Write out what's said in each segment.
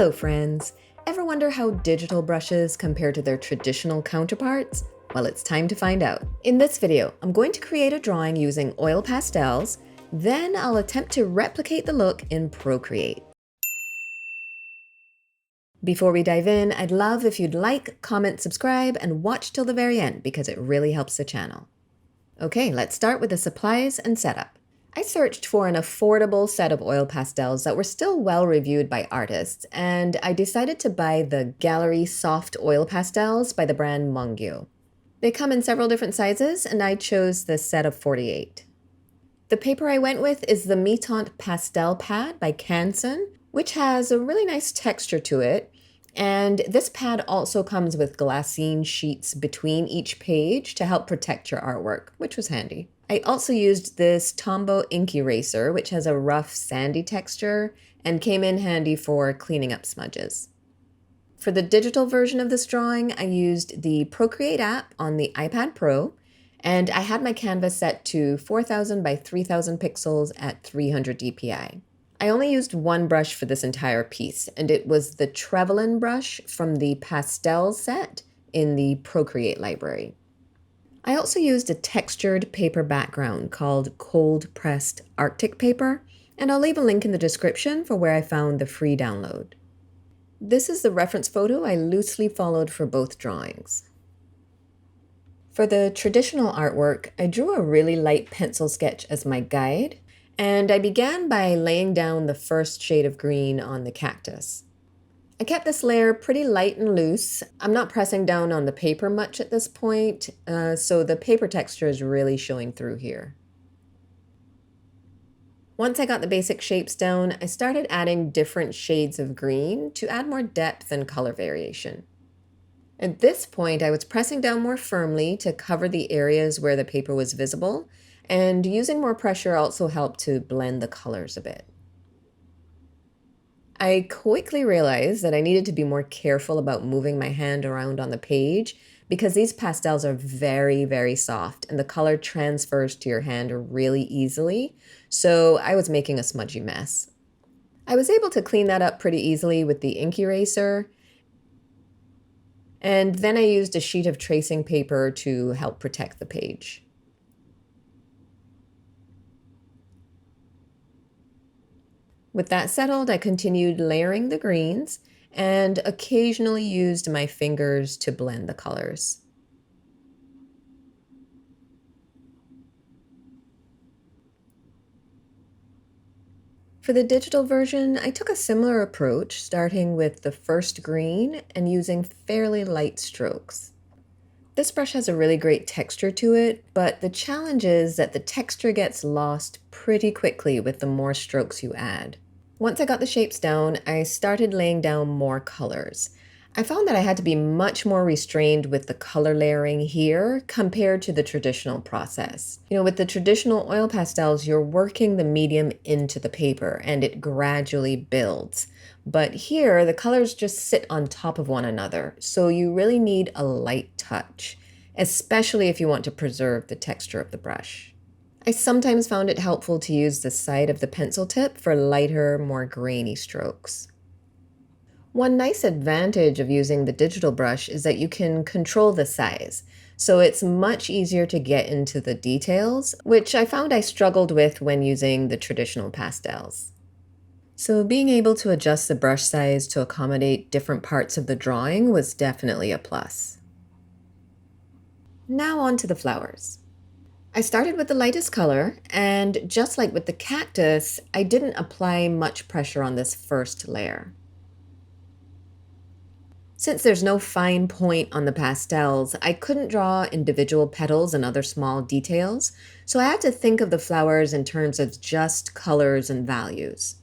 Hello friends! Ever wonder how digital brushes compare to their traditional counterparts? Well, it's time to find out. In this video, I'm going to create a drawing using oil pastels, then I'll attempt to replicate the look in Procreate. Before we dive in, I'd love if you'd like, comment, subscribe, and watch till the very end because it really helps the channel. Okay, let's start with the supplies and setup. I searched for an affordable set of oil pastels that were still well reviewed by artists, and I decided to buy the Gallery Soft Oil Pastels by the brand Mungyo. They come in several different sizes, and I chose the set of 48. The paper I went with is the Mi-Tinte Pastel Pad by Canson, which has a really nice texture to it, and this pad also comes with glassine sheets between each page to help protect your artwork, which was handy. I also used this Tombow ink eraser, which has a rough, sandy texture and came in handy for cleaning up smudges. For the digital version of this drawing, I used the Procreate app on the iPad Pro, and I had my canvas set to 4000 by 3000 pixels at 300 dpi. I only used one brush for this entire piece, and it was the Trevelin brush from the Pastels set in the Procreate library. I also used a textured paper background called cold pressed Arctic paper, and I'll leave a link in the description for where I found the free download. This is the reference photo I loosely followed for both drawings. For the traditional artwork, I drew a really light pencil sketch as my guide, and I began by laying down the first shade of green on the cactus. I kept this layer pretty light and loose. I'm not pressing down on the paper much at this point, so the paper texture is really showing through here. Once I got the basic shapes down, I started adding different shades of green to add more depth and color variation. At this point, I was pressing down more firmly to cover the areas where the paper was visible, and using more pressure also helped to blend the colors a bit. I quickly realized that I needed to be more careful about moving my hand around on the page because these pastels are very, very soft and the color transfers to your hand really easily, so I was making a smudgy mess. I was able to clean that up pretty easily with the ink eraser, and then I used a sheet of tracing paper to help protect the page. With that settled, I continued layering the greens and occasionally used my fingers to blend the colors. For the digital version, I took a similar approach, starting with the first green and using fairly light strokes. This brush has a really great texture to it, but the challenge is that the texture gets lost pretty quickly with the more strokes you add. Once I got the shapes down, I started laying down more colors. I found that I had to be much more restrained with the color layering here compared to the traditional process. With the traditional oil pastels, you're working the medium into the paper and it gradually builds. But here, the colors just sit on top of one another, so you really need a light touch, especially if you want to preserve the texture of the brush. I sometimes found it helpful to use the side of the pencil tip for lighter, more grainy strokes. One nice advantage of using the digital brush is that you can control the size, so it's much easier to get into the details, which I found I struggled with when using the traditional pastels. So being able to adjust the brush size to accommodate different parts of the drawing was definitely a plus. Now on to the flowers. I started with the lightest color, and just like with the cactus, I didn't apply much pressure on this first layer. Since there's no fine point on the pastels, I couldn't draw individual petals and other small details, so I had to think of the flowers in terms of just colors and values.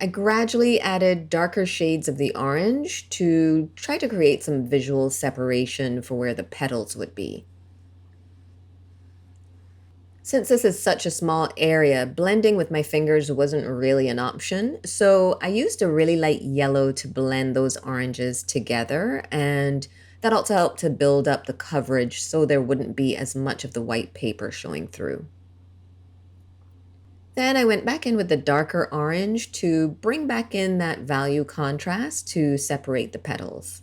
I gradually added darker shades of the orange to try to create some visual separation for where the petals would be. Since this is such a small area, blending with my fingers wasn't really an option, so I used a really light yellow to blend those oranges together, and that also helped to build up the coverage so there wouldn't be as much of the white paper showing through. Then I went back in with the darker orange to bring back in that value contrast to separate the petals.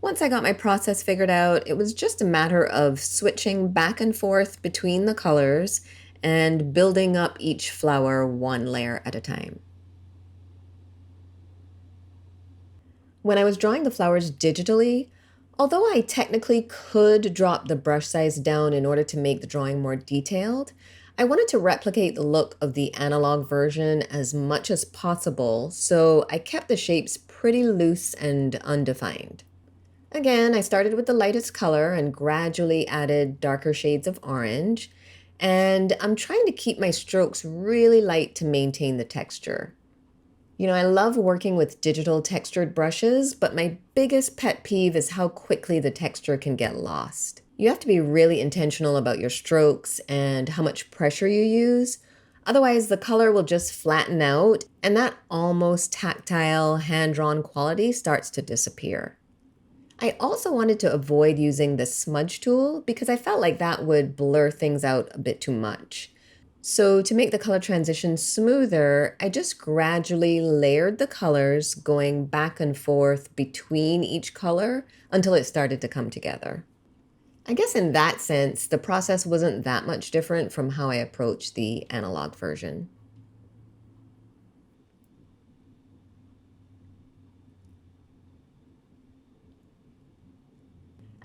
Once I got my process figured out, it was just a matter of switching back and forth between the colors and building up each flower one layer at a time. When I was drawing the flowers digitally, although I technically could drop the brush size down in order to make the drawing more detailed, I wanted to replicate the look of the analog version as much as possible, so I kept the shapes pretty loose and undefined. Again, I started with the lightest color and gradually added darker shades of orange, and I'm trying to keep my strokes really light to maintain the texture. You know, I love working with digital textured brushes, but my biggest pet peeve is how quickly the texture can get lost. You have to be really intentional about your strokes and how much pressure you use. Otherwise, the color will just flatten out, and that almost tactile, hand-drawn quality starts to disappear. I also wanted to avoid using the smudge tool because I felt like that would blur things out a bit too much. So to make the color transition smoother, I just gradually layered the colors, going back and forth between each color until it started to come together. I guess in that sense, the process wasn't that much different from how I approached the analog version.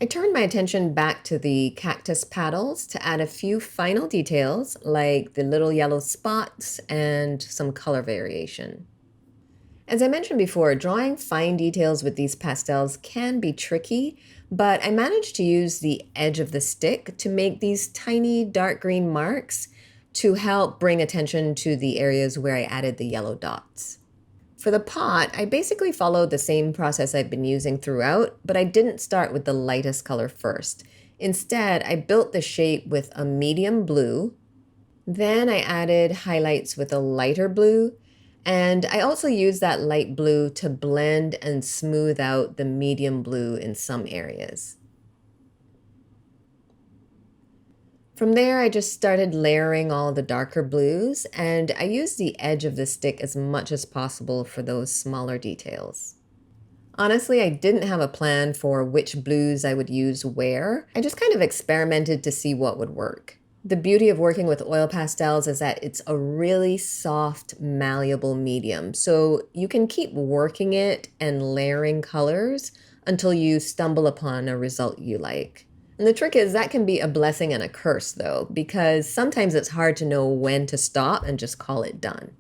I turned my attention back to the cactus petals to add a few final details like the little yellow spots and some color variation. As I mentioned before, drawing fine details with these pastels can be tricky, but I managed to use the edge of the stick to make these tiny dark green marks to help bring attention to the areas where I added the yellow dots. For the pot, I basically followed the same process I've been using throughout, but I didn't start with the lightest color first. Instead, I built the shape with a medium blue, then I added highlights with a lighter blue, and I also used that light blue to blend and smooth out the medium blue in some areas. From there, I just started layering all the darker blues, and I used the edge of the stick as much as possible for those smaller details. Honestly, I didn't have a plan for which blues I would use where. I just kind of experimented to see what would work. The beauty of working with oil pastels is that it's a really soft, malleable medium, so you can keep working it and layering colors until you stumble upon a result you like. And the trick is that can be a blessing and a curse, though, because sometimes it's hard to know when to stop and just call it done.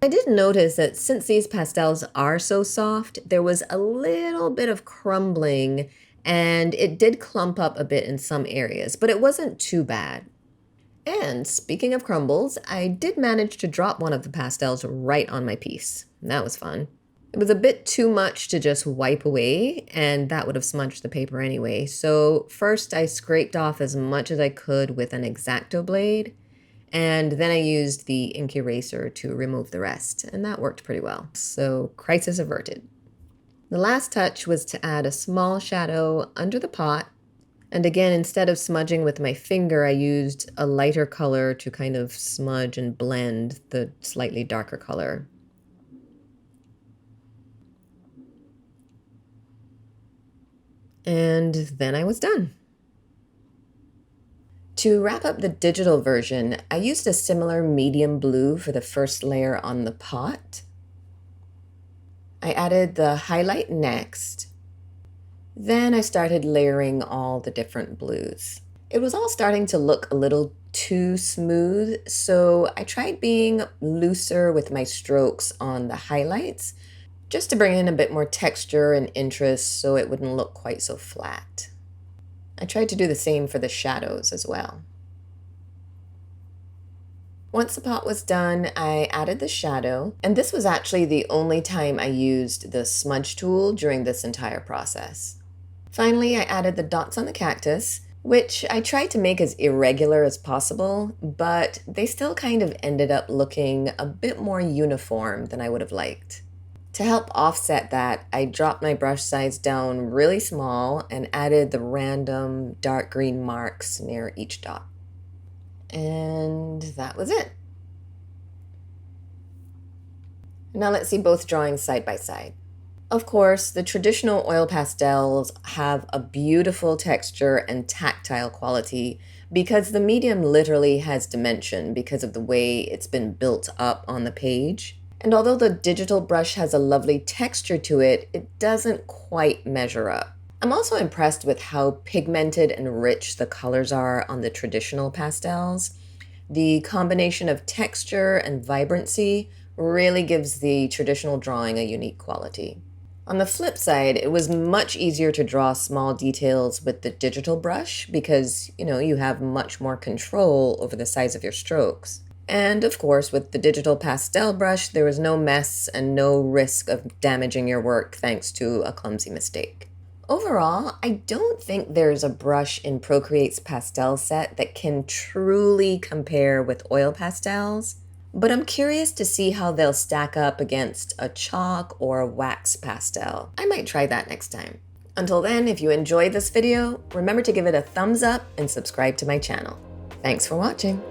I did notice that since these pastels are so soft, there was a little bit of crumbling and it did clump up a bit in some areas, but it wasn't too bad. And speaking of crumbles, I did manage to drop one of the pastels right on my piece. That was fun. It was a bit too much to just wipe away, and that would have smudged the paper anyway. So first I scraped off as much as I could with an X-Acto blade, and then I used the ink eraser to remove the rest, and that worked pretty well. So crisis averted. The last touch was to add a small shadow under the pot, and again, instead of smudging with my finger, I used a lighter color to kind of smudge and blend the slightly darker color. And then I was done. To wrap up the digital version, I used a similar medium blue for the first layer on the pot. I added the highlight next. Then I started layering all the different blues. It was all starting to look a little too smooth, so I tried being looser with my strokes on the highlights, just to bring in a bit more texture and interest so it wouldn't look quite so flat. I tried to do the same for the shadows as well. Once the pot was done, I added the shadow, and this was actually the only time I used the smudge tool during this entire process. Finally, I added the dots on the cactus, which I tried to make as irregular as possible, but they still kind of ended up looking a bit more uniform than I would have liked. To help offset that, I dropped my brush size down really small and added the random dark green marks near each dot. And that was it. Now let's see both drawings side by side. Of course, the traditional oil pastels have a beautiful texture and tactile quality because the medium literally has dimension because of the way it's been built up on the page. And although the digital brush has a lovely texture to it, it doesn't quite measure up. I'm also impressed with how pigmented and rich the colors are on the traditional pastels. The combination of texture and vibrancy really gives the traditional drawing a unique quality. On the flip side, it was much easier to draw small details with the digital brush because, you have much more control over the size of your strokes. And of course, with the digital pastel brush, there was no mess and no risk of damaging your work thanks to a clumsy mistake. Overall, I don't think there's a brush in Procreate's pastel set that can truly compare with oil pastels, but I'm curious to see how they'll stack up against a chalk or a wax pastel. I might try that next time. Until then, if you enjoyed this video, remember to give it a thumbs up and subscribe to my channel. Thanks for watching.